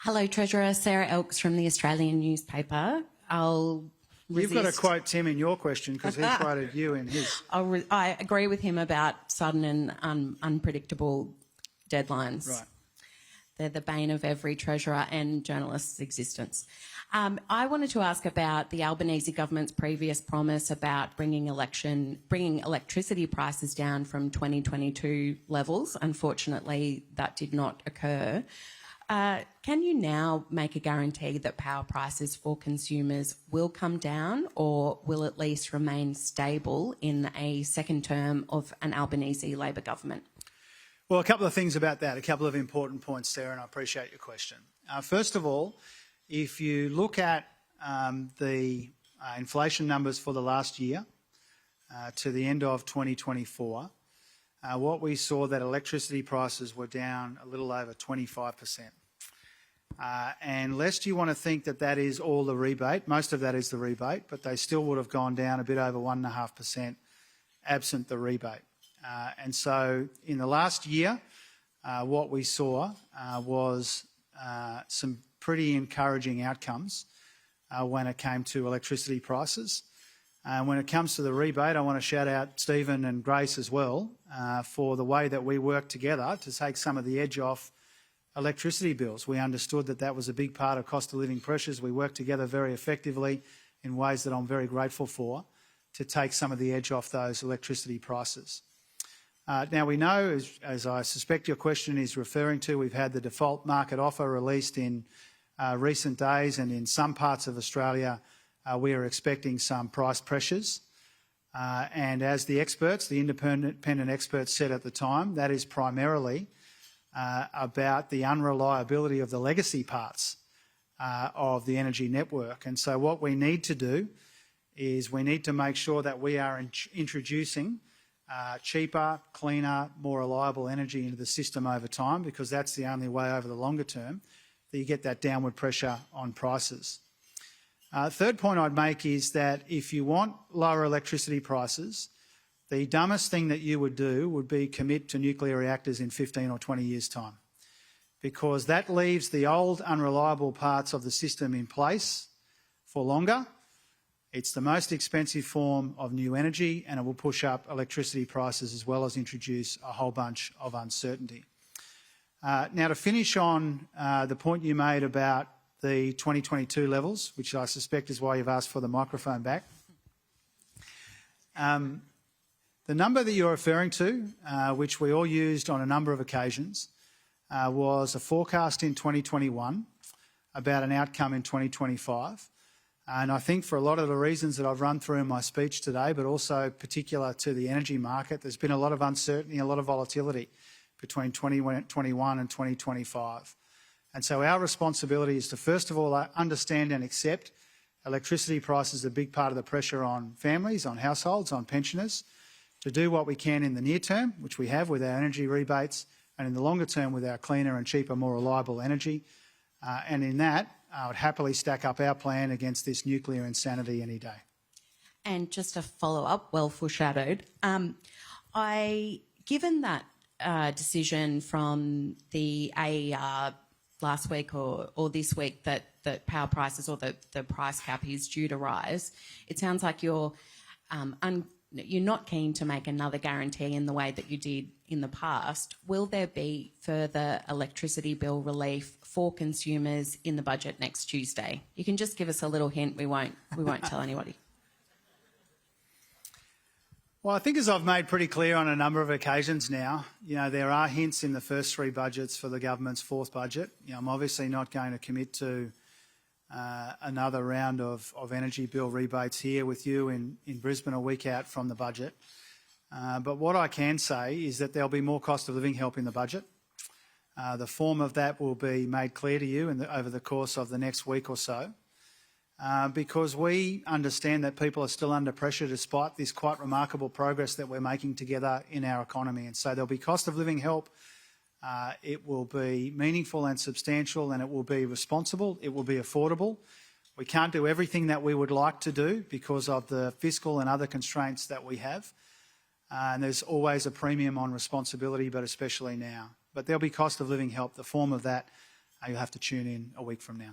Hello, Treasurer. Sarah Elks from the Australian newspaper. You've got to quote Tim in your question because he quoted you in his. I agree with him about sudden and unpredictable deadlines. Right. They're the bane of every Treasurer and journalist's existence. I wanted to ask about the Albanese government's previous promise about bringing electricity prices down from 2022 levels. Unfortunately, that did not occur. Can you now make a guarantee that power prices for consumers will come down or will at least remain stable in a second term of an Albanese Labor government? Well, a couple of things about that, a couple of important points, Sarah, and I appreciate your question. First of all, if you look at the inflation numbers for the last year to the end of 2024, what we saw that electricity prices were down a little over 25%. And lest you want to think that that is all the rebate, most of that is the rebate, but they still would have gone down a bit over 1.5% absent the rebate. And so in the last year, what we saw was some pretty encouraging outcomes when it came to electricity prices. When it comes to the rebate, I want to shout out Stephen and Grace as well for the way that we worked together to take some of the edge off electricity bills. We understood that that was a big part of cost of living pressures. We worked together very effectively in ways that I'm very grateful for to take some of the edge off those electricity prices. Now we know, as I suspect your question is referring to, we've had the default market offer released in recent days, and in some parts of Australia we are expecting some price pressures. And as the experts, the independent experts said at the time, that is primarily about the unreliability of the legacy parts of the energy network. And so what we need to do is we need to make sure that we are introducing cheaper, cleaner, more reliable energy into the system over time, because that's the only way over the longer term that you get that downward pressure on prices. Third point I'd make is that if you want lower electricity prices, the dumbest thing that you would do would be commit to nuclear reactors in 15 or 20 years' time, because that leaves the old unreliable parts of the system in place for longer. It's the most expensive form of new energy, and it will push up electricity prices as well as introduce a whole bunch of uncertainty. Now, to finish on the point you made about the 2022 levels, which I suspect is why you've asked for the microphone back. The number that you're referring to, which we all used on a number of occasions, was a forecast in 2021 about an outcome in 2025. And I think for a lot of the reasons that I've run through in my speech today, but also particular to the energy market, there's been a lot of uncertainty, a lot of volatility between 2021 and 2025. And so our responsibility is to, first of all, understand and accept electricity prices are a big part of the pressure on families, on households, on pensioners, to do what we can in the near term, which we have with our energy rebates, and in the longer term with our cleaner and cheaper, more reliable energy. And in that, I would happily stack up our plan against this nuclear insanity any day. And just a follow-up, well foreshadowed, given that decision from the AER last week or this week that power prices or the price cap is due to rise, it sounds like you're not keen to make another guarantee in the way that you did in the past. Will there be further electricity bill relief for consumers in the budget next Tuesday? You can just give us a little hint. We won't tell anybody. Well, I think as I've made pretty clear on a number of occasions now, there are hints in the first three budgets for the government's fourth budget. I'm obviously not going to commit to another round of energy bill rebates here with you in Brisbane a week out from the budget. But what I can say is that there'll be more cost of living help in the budget. The form of that will be made clear to you over the course of the next week or so, because we understand that people are still under pressure despite this quite remarkable progress that we're making together in our economy. And so there'll be cost of living help. It will be meaningful and substantial, and it will be responsible. It will be affordable. We can't do everything that we would like to do because of the fiscal and other constraints that we have. And there's always a premium on responsibility, but especially now. But there'll be cost of living help. The form of that you'll have to tune in a week from now.